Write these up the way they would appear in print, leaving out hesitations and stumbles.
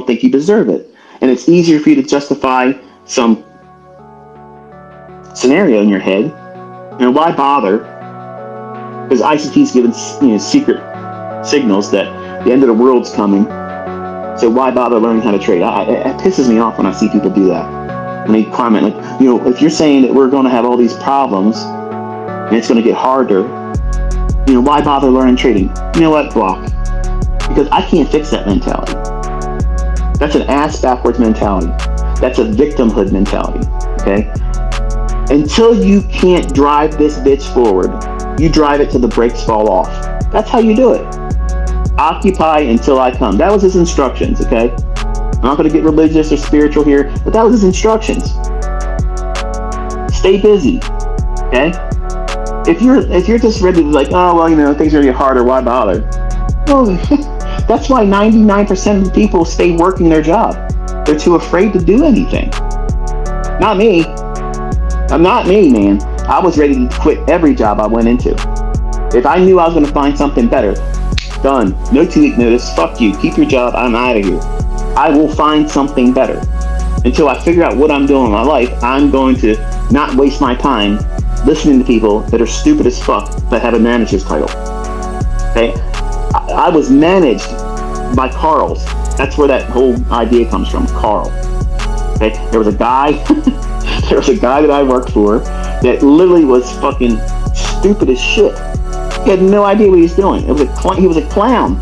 don't think you deserve it. And it's easier for you to justify some scenario in your head. Why bother? Because ICT's given secret signals that the end of the world's coming. So why bother learning how to trade? It pisses me off when I see people do that. When they comment like, if you're saying that we're going to have all these problems and it's going to get harder, why bother learning trading? You know what? Block. Because I can't fix that mentality. That's an ass backwards mentality. That's a victimhood mentality. Okay? Until you can't drive this bitch forward, you drive it till the brakes fall off. That's how you do it. Occupy until I come. That was his instructions, okay? I'm not going to get religious or spiritual here, but that was his instructions. Stay busy, okay? If you're just ready to things are going to get harder, why bother? Well, that's why 99% of the people stay working their job. They're too afraid to do anything. Not me. I'm not me, man. I was ready to quit every job I went into. If I knew I was going to find something better, done. No 2-week notice. Fuck you. Keep your job. I'm out of here. I will find something better. Until I figure out what I'm doing in my life, I'm going to not waste my time listening to people that are stupid as fuck but have a manager's title. Okay? I was managed by Carls. That's where that whole idea comes from. Carl. Okay? There was a guy that I worked for that literally was fucking stupid as shit. He had no idea what he was doing. He was a clown.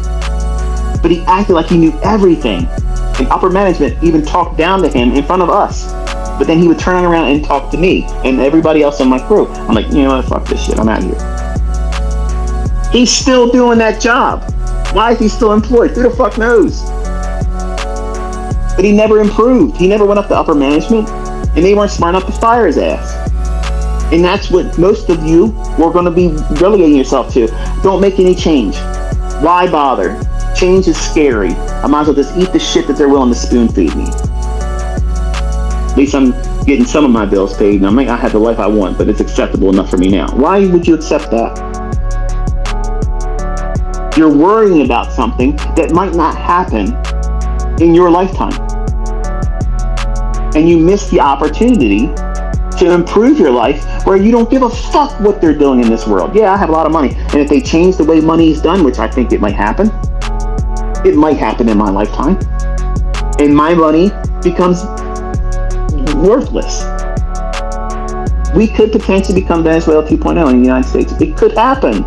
But he acted like he knew everything. And upper management even talked down to him in front of us. But then he would turn around and talk to me and everybody else in my crew. I'm like, you know what? Fuck this shit. I'm out of here. He's still doing that job. Why is he still employed? Who the fuck knows? But he never improved. He never went up to upper management. And they weren't smart enough to fire his ass. And that's what most of you were going to be relegating yourself to. Don't make any change. Why bother? Change is scary. I might as well just eat the shit that they're willing to spoon feed me. At least I'm getting some of my bills paid, and I might not have the life I want, but it's acceptable enough for me now. Why would you accept that? You're worrying about something that might not happen in your lifetime. And you miss the opportunity to improve your life where you don't give a fuck what they're doing in this world. Yeah, I have a lot of money. And if they change the way money is done, which I think it might happen in my lifetime, and my money becomes worthless. We could potentially become Venezuela 2.0 in the United States. It could happen.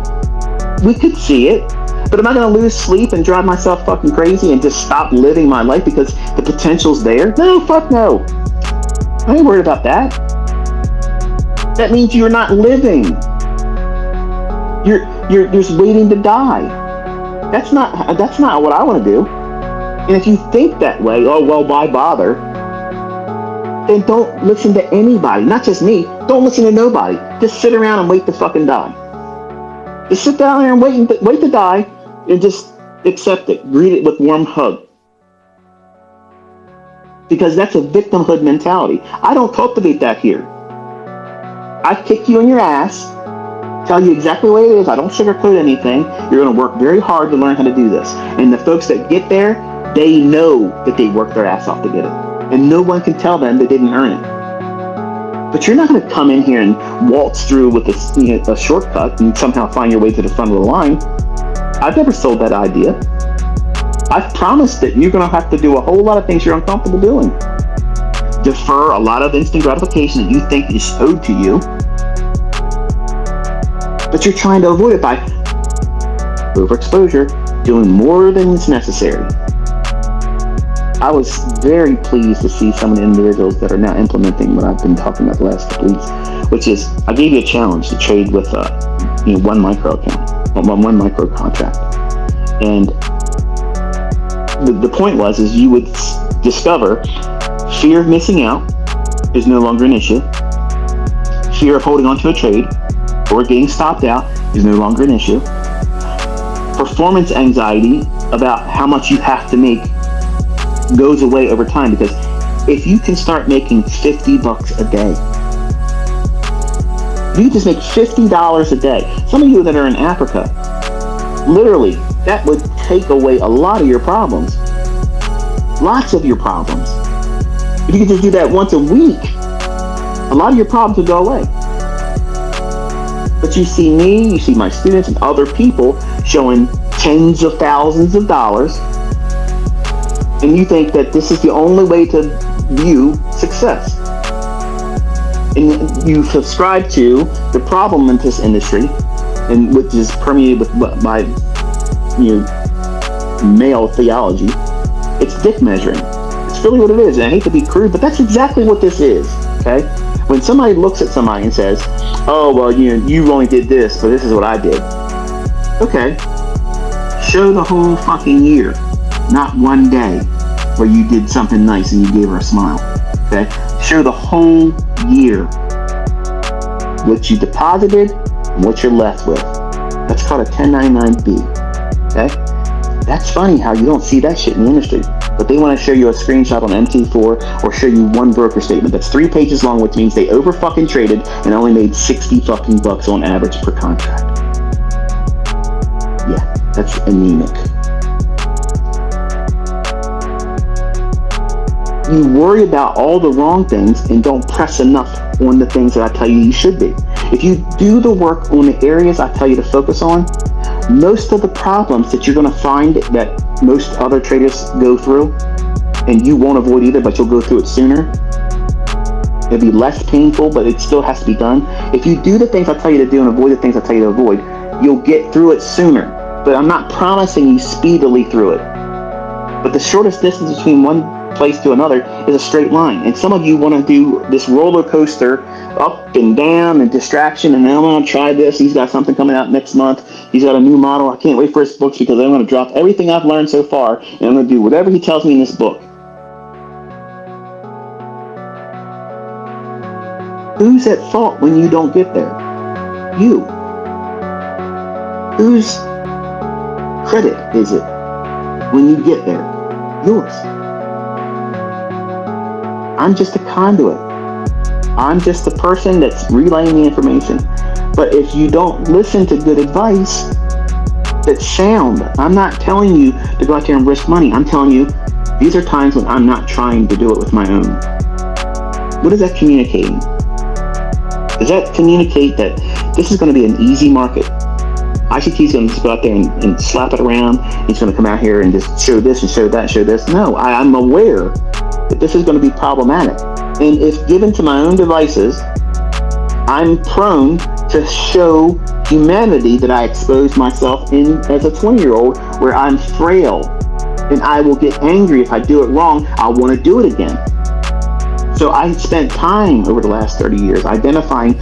We could see it. But am I going to lose sleep and drive myself fucking crazy and just stop living my life because the potential's there? No, fuck no. I ain't worried about that. That means you're not living. You're just waiting to die. That's not what I want to do. And if you think that way, why bother? Then don't listen to anybody. Not just me. Don't listen to nobody. Just sit around and wait to fucking die. Just sit down there and wait to die, and just accept it. Greet it with warm hug. Because that's a victimhood mentality. I don't cultivate that here. I kick you in your ass, tell you exactly what it is. I don't sugarcoat anything. You're going to work very hard to learn how to do this. And the folks that get there, they know that they worked their ass off to get it. And no one can tell them they didn't earn it. But you're not going to come in here and waltz through with a shortcut and somehow find your way to the front of the line. I've never sold that idea. I've promised that you're going to have to do a whole lot of things you're uncomfortable doing. Defer a lot of instant gratification that you think is owed to you. But you're trying to avoid it by overexposure, doing more than is necessary. I was very pleased to see some of the individuals that are now implementing what I've been talking about the last couple weeks, which is I gave you a challenge to trade with one micro account, one micro contract. And the point was you would discover fear of missing out is no longer an issue. Fear of holding on to a trade or getting stopped out is no longer an issue. Performance anxiety about how much you have to make goes away over time, because if you can start making $50 a day, if you just make $50 a day, some of you that are in Africa, literally, that would take away a lot of your problems. lots of your problems. If you could just do that once a week, a lot of your problems would go away. But you see me, you see my students and other people showing tens of thousands of dollars, and you think that this is the only way to view success. And you subscribe to the problem in this industry, and which is permeated by male theology. It's dick measuring. It's really what it is. And I hate to be crude, but that's exactly what this is. Okay? When somebody looks at somebody and says, "Oh, well, you only did this, but this is what I did." Okay. Show the whole fucking year, not one day where you did something nice and you gave her a smile. Okay? Show the whole year what you deposited and what you're left with. That's called a 1099-B. Okay? That's funny how you don't see that shit in the industry. But they want to show you a screenshot on MT4 or show you one broker statement that's 3 pages long, which means they over fucking traded and only made 60 fucking bucks on average per contract. Yeah, that's anemic. You worry about all the wrong things and don't press enough on the things that I tell you should be. If you do the work on the areas I tell you to focus on, most of the problems that you're going to find that most other traders go through, and you won't avoid either, but you'll go through it sooner. It'll be less painful, but it still has to be done. If you do the things I tell you to do and avoid the things I tell you to avoid, you'll get through it sooner. But I'm not promising you speedily through it. But the shortest distance between one place to another is a straight line. And some of you want to do this roller coaster up and down and distraction, and then I'm going to try this. He's got something coming out next month. He's got a new model. I can't wait for his books because I'm going to drop everything I've learned so far and I'm going to do whatever he tells me in this book. Who's at fault when you don't get there? You. Whose credit is it when you get there? Yours. I'm just a conduit. I'm just the person that's relaying the information. But if you don't listen to good advice that's sound, I'm not telling you to go out there and risk money. I'm telling you, these are times when I'm not trying to do it with my own. What is that communicating? Does that communicate that this is going to be an easy market? ICT is going to just go out there and slap it around. He's going to come out here and just show this and show that and show this. No, I'm aware that this is going to be problematic. And if given to my own devices, I'm prone to show humanity that I exposed myself in as a 20-year-old, where I'm frail and I will get angry if I do it wrong. I'll want to do it again. So I spent time over the last 30 years identifying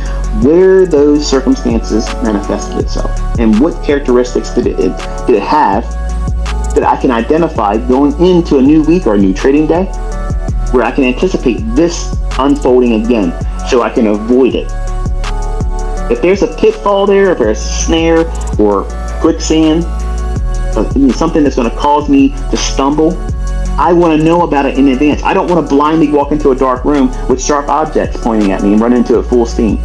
where those circumstances manifested itself and what characteristics did it have that I can identify going into a new week or a new trading day, where I can anticipate this unfolding again so I can avoid it. If there's a pitfall there, if there's a snare or quicksand, something that's going to cause me to stumble, I want to know about it in advance. I don't want to blindly walk into a dark room with sharp objects pointing at me and run into it full steam.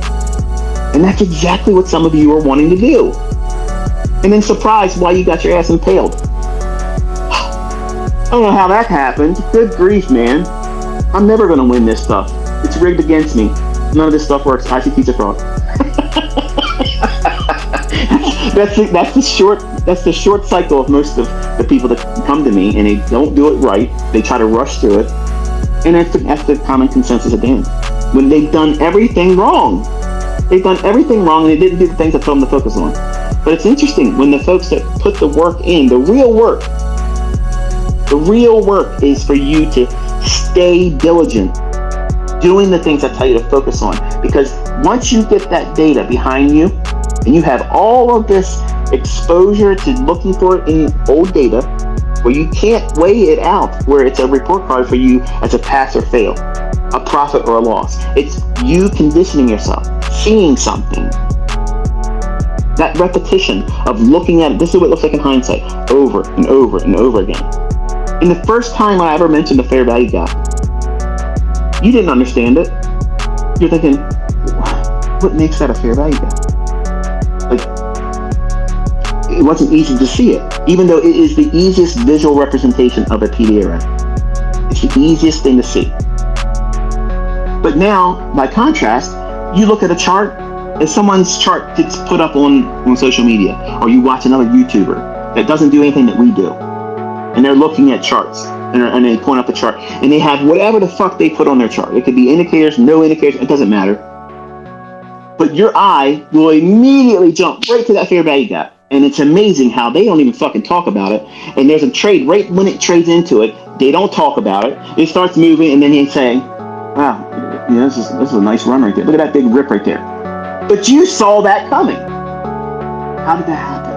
And that's exactly what some of you are wanting to do. And then surprised why you got your ass impaled. I don't know how that happened. Good grief, man. I'm never going to win this stuff. It's rigged against me. None of this stuff works. ICT's a fraud. That's the short cycle of most of the people that come to me, and they don't do it right. They try to rush through it, and that's the common consensus at the end. When they've done everything wrong, and they didn't do the things I told them to focus on. But it's interesting when the folks that put the work in, the real work is for you to stay diligent, doing the things I tell you to focus on. Because once you get that data behind you, and you have all of this exposure to looking for it in old data, where you can't weigh it out, where it's a report card for you as a pass or fail, a profit or a loss. It's you conditioning yourself, seeing something. That repetition of looking at it, this is what it looks like in hindsight, over and over and over again. And the first time I ever mentioned the fair value gap, you didn't understand it. You're thinking, what makes that a fair value gap? Like, it wasn't easy to see it, even though it is the easiest visual representation of a PD array. It's the easiest thing to see. But now, by contrast, you look at a chart, and someone's chart gets put up on social media, or you watch another YouTuber that doesn't do anything that we do, and they're looking at charts, and they point up the chart, and they have whatever the fuck they put on their chart. It could be indicators, no indicators, it doesn't matter. But your eye will immediately jump right to that fair value gap. And it's amazing how they don't even fucking talk about it. And there's a trade right when it trades into it. They don't talk about it. It starts moving, and then they say, wow, this is a nice run right there. Look at that big rip right there. But you saw that coming. How did that happen?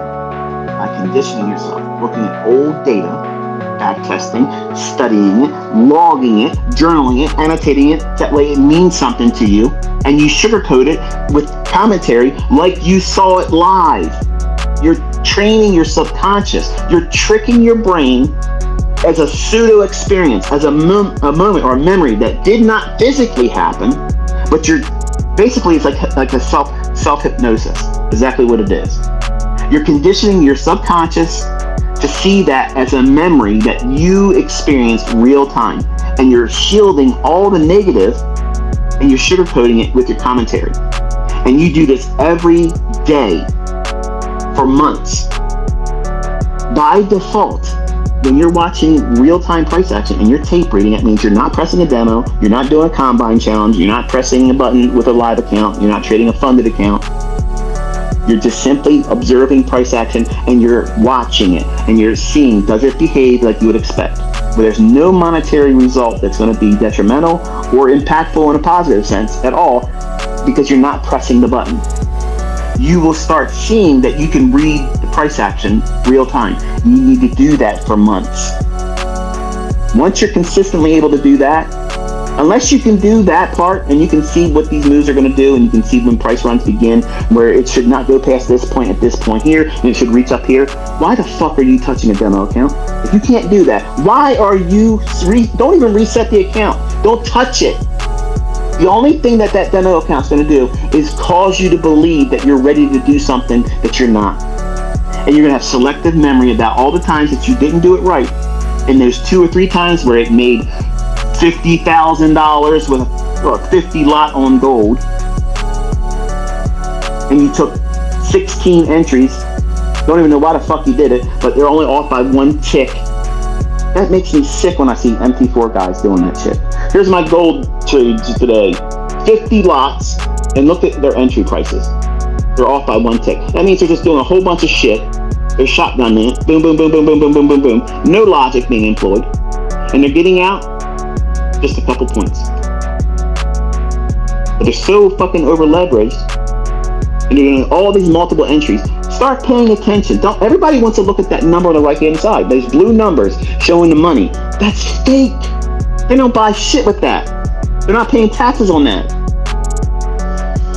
By conditioning yourself, looking at old data, back testing, studying it, logging it, journaling it, annotating it. That way it means something to you. And you sugarcoat it with commentary like you saw it live. You're training your subconscious. You're tricking your brain as a pseudo experience, as a moment or a memory that did not physically happen, but you're basically, it's like a self hypnosis. Exactly what it is. You're conditioning your subconscious to see that as a memory that you experienced real time, and you're shielding all the negative, and you're sugarcoating it with your commentary. And you do this every day for months. By default, when you're watching real-time price action and you're tape reading, it means you're not pressing a demo, you're not doing a combine challenge, you're not pressing a button with a live account, you're not trading a funded account. You're just simply observing price action, and you're watching it, and you're seeing, does it behave like you would expect? But there's no monetary result that's going to be detrimental or impactful in a positive sense at all, because you're not pressing the button. You will start seeing that you can read the price action real time. You need to do that for months. Once you're consistently able to do that, unless you can do that part and you can see what these moves are going to do, and you can see when price runs begin, where it should not go past this point at this point here, and it should reach up here, why the fuck are you touching a demo account? If you can't do that, why are you, don't even reset the account. Don't touch it. The only thing that demo account's going to do is cause you to believe that you're ready to do something that you're not. And you're going to have selective memory about all the times that you didn't do it right. And there's 2 or 3 times where it made $50,000 with a 50 lot on gold, and you took 16 entries. Don't even know why the fuck you did it, but they're only off by 1 tick. That makes me sick when I see MT4 guys doing that shit. Here's my gold trades today. 50 lots, and look at their entry prices. They're off by 1 tick. That means they're just doing a whole bunch of shit. They're shotgunning it. Boom, boom, boom, boom, boom, boom, boom, boom, boom. No logic being employed. And they're getting out just a couple points. But they're so fucking over leveraged, and they're doing all these multiple entries. Start paying attention. Don't. Everybody wants to look at that number on the right hand side. Those blue numbers showing the money. That's fake. They don't buy shit with that. They're not paying taxes on that.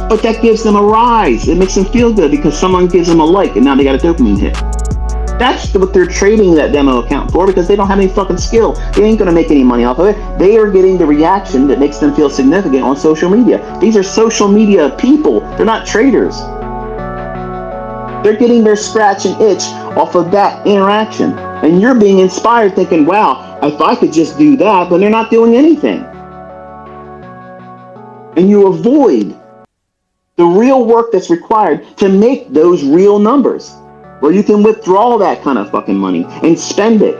But that gives them a rise. It makes them feel good because someone gives them a like, and now they got a dopamine hit. That's what they're trading that demo account for, because they don't have any fucking skill. They ain't going to make any money off of it. They are getting the reaction that makes them feel significant on social media. These are social media people. They're not traders. They're getting their scratch and itch off of that interaction. And you're being inspired thinking, wow, if I could just do that, but they're not doing anything. And you avoid the real work that's required to make those real numbers, where you can withdraw that kind of fucking money and spend it.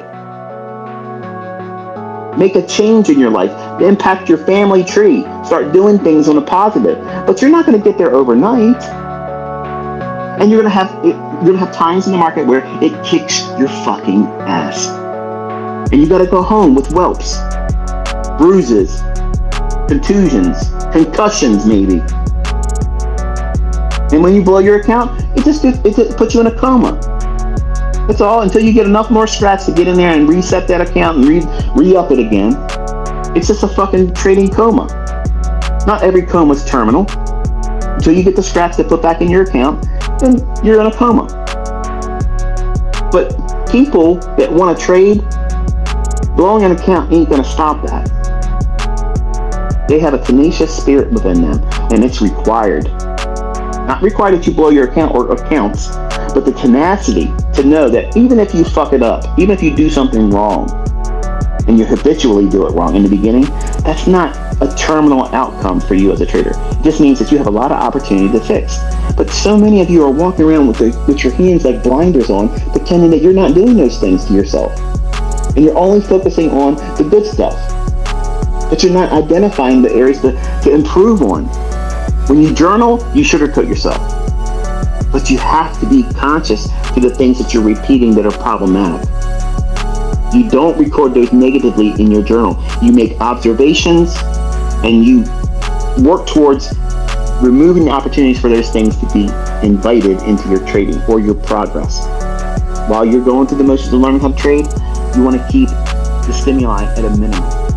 Make a change in your life, impact your family tree, start doing things on a positive. But you're not going to get there overnight. And you're going to have times in the market where it kicks your fucking ass. And you got to go home with whelps, bruises, contusions, concussions maybe. And when you blow your account, it just puts you in a coma. That's all, until you get enough more scratch to get in there and reset that account and re-up it again. It's just a fucking trading coma. Not every coma is terminal. Until you get the scratch to put back in your account, then you're in a coma. But people that want to trade, blowing an account ain't going to stop that. They have a tenacious spirit within them, and it's required. Not required that you blow your account or accounts, but the tenacity to know that even if you fuck it up, even if you do something wrong, and you habitually do it wrong in the beginning, that's not a terminal outcome for you as a trader. It just means that you have a lot of opportunity to fix. But so many of you are walking around with your hands like blinders on, pretending that you're not doing those things to yourself. And you're only focusing on the good stuff. But you're not identifying the areas to improve on. When you journal, you sugarcoat yourself. But you have to be conscious to the things that you're repeating that are problematic. You don't record those negatively in your journal. You make observations and you work towards removing the opportunities for those things to be invited into your trading or your progress. While you're going through the motions of learning how to trade, you want to keep the stimuli at a minimum.